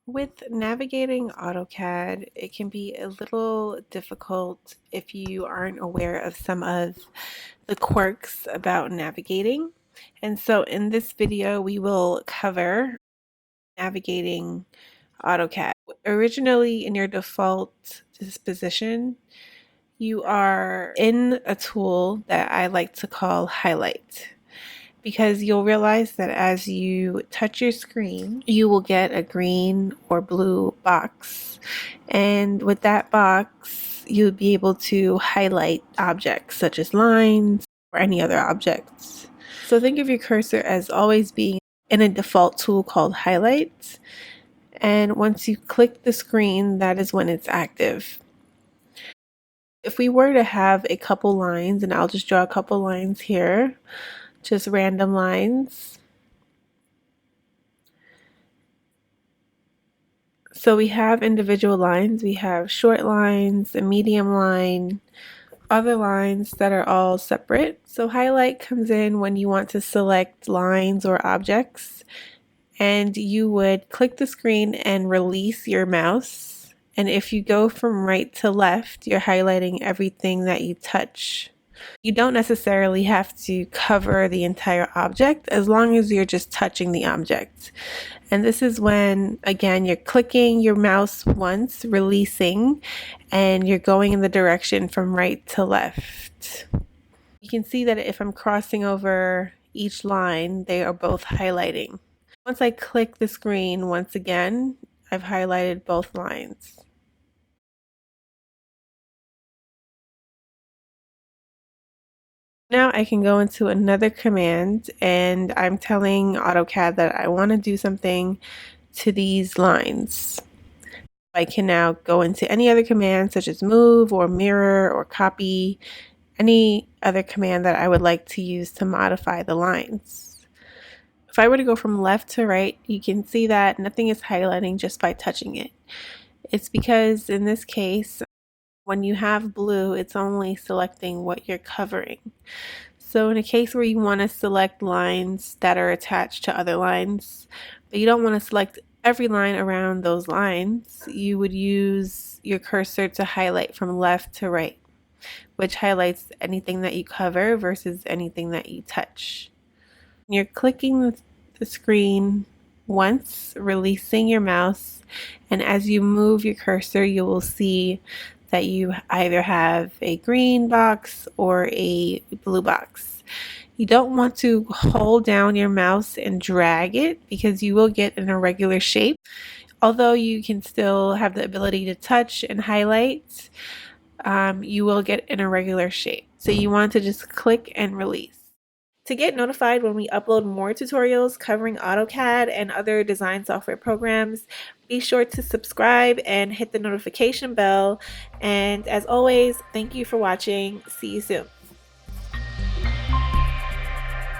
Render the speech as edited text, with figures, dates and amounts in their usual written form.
With navigating AutoCAD, it can be a little difficult if you aren't aware of some of the quirks about navigating. And so in this video, we will cover navigating AutoCAD. Originally, in your default disposition, you are in a tool that I like to call Highlight, because you'll realize that as you touch your screen, you will get a green or blue box. And with that box, you'll be able to highlight objects such as lines or any other objects. So think of your cursor as always being in a default tool called Highlight. And once you click the screen, that is when it's active. If we were to have a couple lines, and I'll just draw a couple lines here, just random lines. So we have individual lines, we have short lines, a medium line, other lines that are all separate. So highlight comes in when you want to select lines or objects, and you would click the screen and release your mouse. And if you go from right to left, you're highlighting everything that you touch. You don't necessarily have to cover the entire object as long as you're just touching the object. And this is when, again, you're clicking your mouse once, releasing, and you're going in the direction from right to left. You can see that if I'm crossing over each line, they are both highlighting. Once I click the screen once again, I've highlighted both lines. Now I can go into another command and I'm telling AutoCAD that I want to do something to these lines. I can now go into any other command such as move or mirror or copy, any other command that I would like to use to modify the lines. If I were to go from left to right, you can see that nothing is highlighting just by touching it. It's because in this case, when you have blue, it's only selecting what you're covering. So in a case where you want to select lines that are attached to other lines, but you don't want to select every line around those lines, you would use your cursor to highlight from left to right, which highlights anything that you cover versus anything that you touch. You're clicking the screen once, releasing your mouse, and as you move your cursor, you will see that you either have a green box or a blue box. You don't want to hold down your mouse and drag it because you will get an irregular shape. Although you can still have the ability to touch and highlight, you will get an irregular shape. So you want to just click and release. To get notified when we upload more tutorials covering AutoCAD and other design software programs, be sure to subscribe and hit the notification bell. And as always, thank you for watching. See you soon.